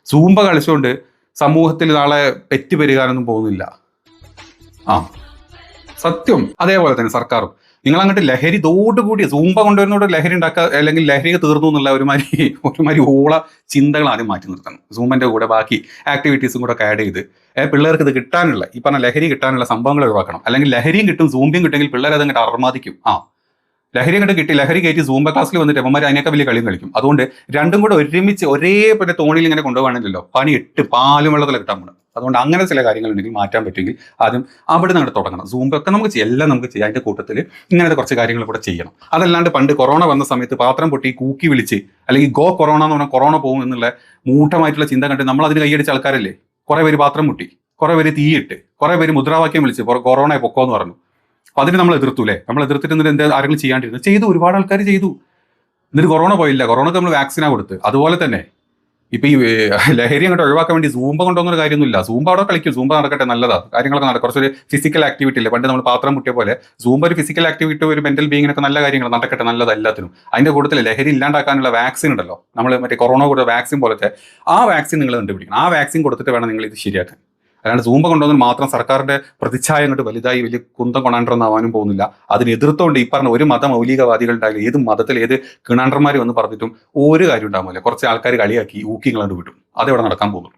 സൂമ്പ കളിച്ചുകൊണ്ട് സമൂഹത്തിൽ നാളെ പെറ്റ് പെരുകാനൊന്നും പോകുന്നില്ല. ആ സത്യം. അതേപോലെ തന്നെ സർക്കാരും നിങ്ങൾ അങ്ങോട്ട് ലഹരി തോടുകൂടി സൂമ്പ കൊണ്ടുവരുന്നോട് ലഹരി ഉണ്ടാക്കുക, അല്ലെങ്കിൽ ലഹരി തീർന്നു എന്നുള്ള ഒരുമാതിരി ഓള ചിന്തകൾ ആദ്യം മാറ്റി നിർത്തണം. സൂമ്പന്റെ കൂടെ ബാക്കി ആക്ടിവിറ്റീസും കൂടെ ഒക്കെ ആഡ് ചെയ്ത് പിള്ളേർക്ക് ഇത് കിട്ടാനുള്ള ഈ പറഞ്ഞ ലഹരി കിട്ടാനുള്ള സംഭവങ്ങൾ ഒഴിവാക്കണം. അല്ലെങ്കിൽ ലഹരിയും കിട്ടും സൂമ്പിയും കിട്ടുമെങ്കിൽ പിള്ളേർ അതങ്ങോട്ട് അർമാദിക്കും. ലഹരി അങ്ങോട്ട് കിട്ടി, ലഹരി കയറ്റി സൂമ്പ ക്ലാസ്സിൽ വന്നിട്ട് അമ്മമാർ അതിനൊക്കെ വലിയ കളിയും കളിക്കും. അതുകൊണ്ട് രണ്ടും കൂടെ ഒരുമിച്ച് ഒരേപോലെ തോണിയിൽ ഇങ്ങനെ കൊണ്ടുപോകാണില്ലല്ലോ, പണി 8 പാലും വെള്ളത്തിൽ കിട്ടാൻ പോകണം. അതുകൊണ്ട് അങ്ങനെ ചില കാര്യങ്ങൾ ഉണ്ടെങ്കിൽ മാറ്റാൻ പറ്റുമെങ്കിൽ ആദ്യം അവിടെ നിന്ന് തുടങ്ങണം. സൂമ്പൊക്കെ നമുക്ക് എല്ലാം നമുക്ക് ചെയ്യാം. അതിന്റെ കൂട്ടത്തിൽ ഇങ്ങനത്തെ കുറച്ച് കാര്യങ്ങൾ കൂടെ ചെയ്യണം. അതല്ലാണ്ട് പണ്ട് കൊറോണ വന്ന സമയത്ത് പാത്രം പൊട്ടി കൂക്കി വിളിച്ച് അല്ലെങ്കിൽ ഗോ കൊറോണ എന്ന് പറഞ്ഞാൽ കൊറോണ പോകും എന്നുള്ള മൂഢമായിട്ടുള്ള ചിന്ത കണ്ട് നമ്മൾ അതിന് കൈയടിച്ച ആൾക്കാരല്ലേ. കുറെ പേര് പാത്രം മുട്ടി, കുറെ പേര് തീയിട്ട്, കുറെ പേര് മുദ്രാവാക്യം വിളിച്ച് കൊറോണ പൊക്കോ എന്ന് പറഞ്ഞു. അപ്പൊ അതിന് നമ്മൾ എതിർത്തൂല്ലേ. നമ്മൾ എതിർത്തിട്ട് എന്നിട്ട് എന്താ ആരെങ്കിലും ചെയ്യാണ്ടിരുന്നു? ചെയ്തു, ഒരുപാട് ആൾക്കാർ ചെയ്തു. എന്നിട്ട് കൊറോണ പോയില്ല. കൊറോണക്ക് നമ്മൾ വാക്സിനാ കൊടുത്ത്. അതുപോലെ തന്നെ ഇപ്പൊ ഈ ലഹരി അങ്ങോട്ട് ഒഴിവാക്കാൻ വേണ്ടി സൂമ്പ കൊണ്ടുവന്നൊരു കാര്യമൊന്നുമില്ല. സൂമ്പ അവിടെ കളിക്കും, സൂമ്പ നടക്കട്ടെ, നല്ലതാണ്, കാര്യങ്ങളൊക്കെ നടക്കും. കുറച്ചൊരു ഫിസിക്കൽ ആക്ടിവിറ്റി ഇല്ലേ, പണ്ട് നമ്മൾ പാത്രം മുട്ടിയ പോലെ സൂമ്പ ഒരു ഫിസിക്കൽ ആക്ടിവിറ്റി, ഒരു മെന്റൽ ബീങ്ങിനൊക്കെ നല്ല കാര്യങ്ങൾ നടക്കട്ടെ, നല്ലത് എല്ലാത്തിനും. അതിന്റെ കൂട്ടത്തിൽ ലഹരി ഇല്ലാണ്ടാക്കാനുള്ള വാക്സിൻ ഉണ്ടല്ലോ, നമ്മൾ മറ്റേ കൊറോണ കൊടുത്ത വാക്സിൻ പോലത്തെ ആ വാക്സിൻ നിങ്ങൾ കണ്ടുപിടിക്കണം. ആ വാക്സിൻ കൊടുത്തിട്ട് വേണം നിങ്ങൾ ഇത് ശരിയാക്കാൻ. അല്ലാണ്ട് സൂമ്പ കൊണ്ടുവന്നാൽ മാത്രം സർക്കാരിന്റെ പ്രതിച്ഛായ അങ്ങോട്ട് വലുതായി വലിയ കുന്തം കൊണാണ്ടറൊന്നാവാനും പോകുന്നില്ല. അതിന് എതിർത്തുകൊണ്ട് ഈ പറഞ്ഞ ഒരു മതമൗലികവാദികൾ ഉണ്ടായാലും ഏത് മതത്തിൽ ഏത് കിണാണ്ടർമാർ വന്ന് പറഞ്ഞിട്ടും ഒരു കാര്യം ഉണ്ടാവില്ല. കുറച്ച് ആൾക്കാർ കളിയാക്കി ഊക്കിങ്ങളോട് വിട്ടും. അതെവിടെ നടക്കാൻ പോകുന്നു.